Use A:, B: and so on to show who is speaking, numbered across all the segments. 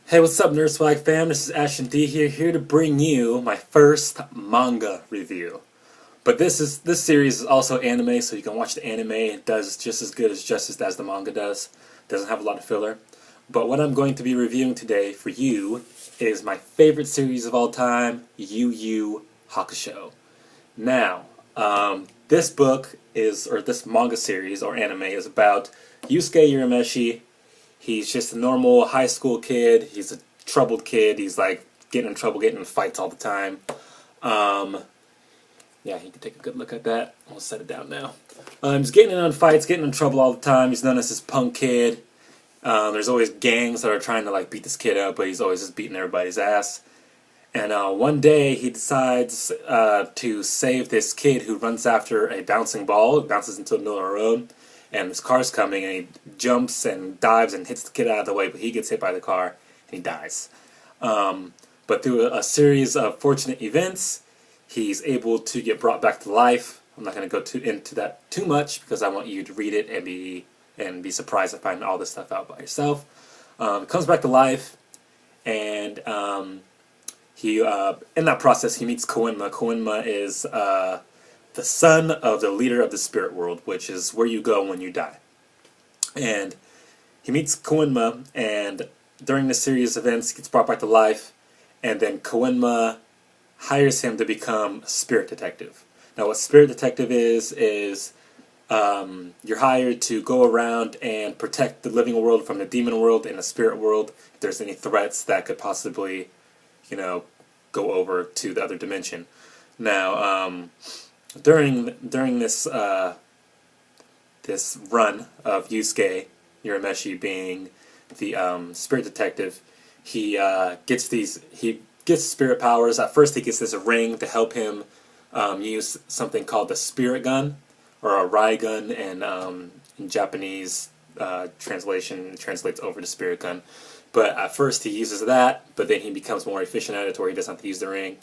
A: Hey, what's up, Nerd Swag fam? This is Ashtin D here to bring you my first manga review. But this series is also anime, so you can watch the anime. It does just as good as justice as the manga does. Doesn't have a lot of filler. But what I'm going to be reviewing today for you is my favorite series of all time, YuYu Hakusho. Now, this book is, or this manga series or anime is about Yusuke Urameshi. He's just a normal high school kid. He's a troubled kid. He's like getting in trouble, getting in fights all the time. Um, yeah, you can take a good look at that. I'll set it down now. He's getting in fights, getting in trouble all the time. He's known as this punk kid. There's always gangs that are trying to like beat this kid up, but he's always just beating everybody's ass. And one day he decides to save this kid who runs after a bouncing ball. It bounces into the middle of the road. And this car's coming, and he jumps and dives and hits the kid out of the way, but he gets hit by the car, and he dies. But through a series of fortunate events, he's able to get brought back to life. I'm not going to go into that too much, because I want you to read it and be surprised to find all this stuff out by yourself. Comes back to life, and he in that process, he meets Koenma. Koenma is the son of the leader of the spirit world, which is where you go when you die. And he meets Koenma, and during this series of events, he gets brought back to life, and then Koenma hires him to become a spirit detective. Now, what spirit detective is you're hired to go around and protect the living world from the demon world and the spirit world. If there's any threats that could possibly, go over to the other dimension. Now, during this this run of Yusuke Urameshi being the spirit detective, he gets spirit powers. At first, he gets this ring to help him use something called the spirit gun, or a rai gun, and in Japanese translation, it translates over to spirit gun. But at first, he uses that, but then he becomes more efficient at it, where he doesn't have to use the ring.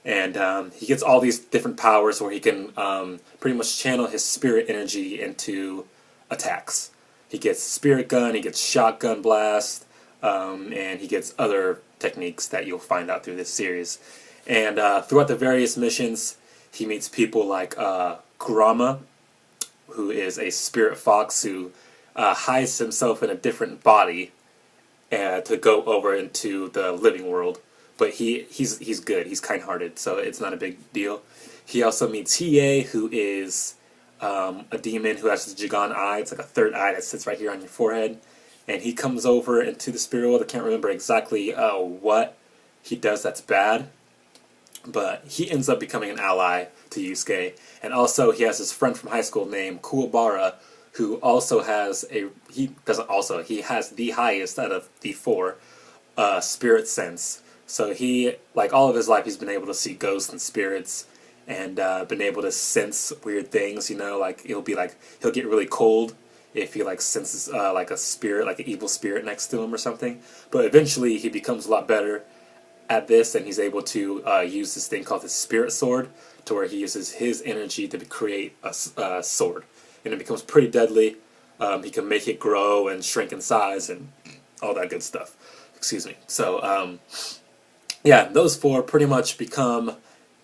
A: And he gets all these different powers where he can pretty much channel his spirit energy into attacks. He gets spirit gun, he gets shotgun blast, and he gets other techniques that you'll find out through this series. And throughout the various missions, he meets people like Kurama, who is a spirit fox who hides himself in a different body to go over into the living world. But he's good. He's kind-hearted, so it's not a big deal. He also meets Hiei, who is a demon who has the Jigan eye. It's like a third eye that sits right here on your forehead. And he comes over into the spirit world. I can't remember exactly what he does that's bad, but he ends up becoming an ally to Yusuke. And also, he has his friend from high school named Kuwabara, who also has he has the highest out of the four spirit sense. So he, like all of his life, he's been able to see ghosts and spirits, and been able to sense weird things. Like he'll get really cold if he like senses like a spirit, like an evil spirit next to him or something. But eventually, he becomes a lot better at this, and he's able to use this thing called the spirit sword, to where he uses his energy to create a sword, and it becomes pretty deadly. He can make it grow and shrink in size and all that good stuff. Excuse me. So. Yeah, those four pretty much become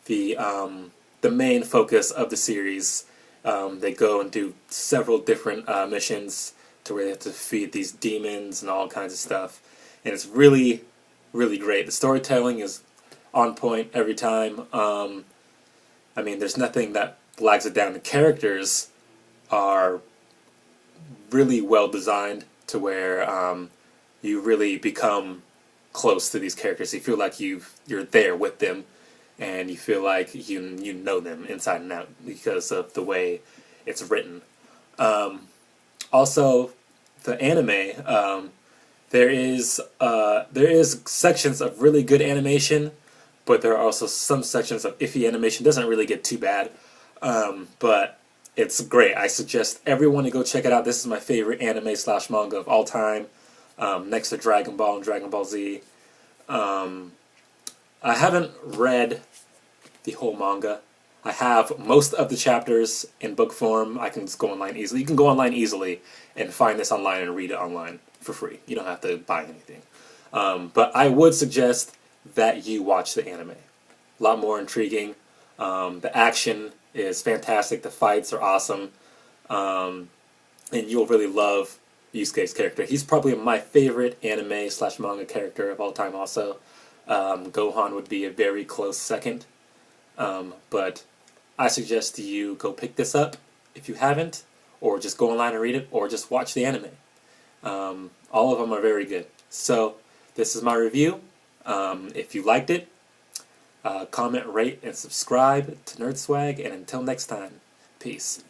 A: the main focus of the series. They go and do several different missions to where they have to defeat these demons and all kinds of stuff. And it's really, really great. The storytelling is on point every time. There's nothing that lags it down. The characters are really well designed to where you really become close to these characters. You feel like you're there with them, and you feel like you know them inside and out because of the way it's written. Also, the anime, there is sections of really good animation, but there are also some sections of iffy animation. It doesn't really get too bad, but it's great. I suggest everyone to go check it out. This is my favorite anime/manga of all time. Next to Dragon Ball and Dragon Ball Z. I haven't read the whole manga. I have most of the chapters in book form. I can just go online easily. You can go online easily and find this online and read it online for free. You don't have to buy anything. But I would suggest that you watch the anime. A lot more intriguing. The action is fantastic. The fights are awesome. And you'll really love Yusuke's character. He's probably my favorite anime / manga character of all time also. Gohan would be a very close second. But I suggest you go pick this up if you haven't, or just go online and read it, or just watch the anime. All of them are very good. So, this is my review. If you liked it, comment, rate, and subscribe to Nerd Swag, and until next time, peace.